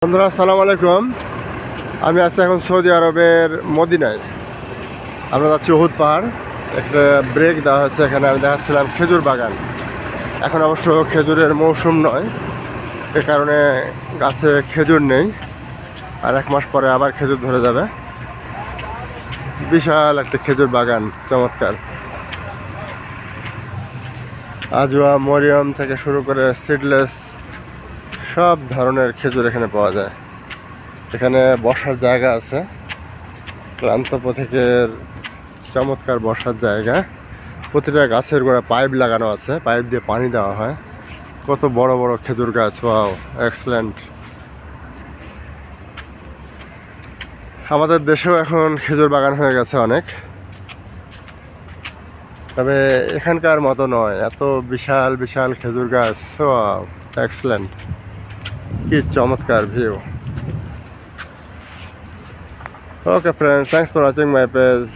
বন্ধুরা আসসালামু আলাইকুম। আমি আছি এখন সৌদি আরবের মদিনায়। আমরা যাচ্ছি উহুদ পাহাড়। একটা ব্রেক দেওয়া হচ্ছে। এখানে আমি দেখাচ্ছিলাম খেজুর বাগান। এখন অবশ্য খেজুরের মৌসুম নয়, এ কারণে গাছে খেজুর নেই। আর 1 মাস পরে আবার খেজুর ধরে যাবে। বিশাল একটা খেজুর বাগান, চমৎকার। আজওয়া, মরিয়ম থেকে শুরু করে সিডলেস সব ধরনের খেজুর এখানে পাওয়া যায়। এখানে বসার জায়গা আছে, ক্লান্ত পথিকের চমৎকার বসার জায়গা। প্রতিটা গাছের গোড়া পাইপ লাগানো আছে, পাইপ দিয়ে পানি দেওয়া হয়। কত বড় বড় খেজুর গাছ, ওয়াও, এক্সেলেন্ট। আমাদের দেশেও এখন খেজুর বাগান হয়ে গেছে অনেক, তবে এখানকার মতো নয়। এত বিশাল বিশাল খেজুর গাছ, ওয়াও, এক্সেলেন্ট। কি চমৎকার view. Okay friends, thanks for watching my page.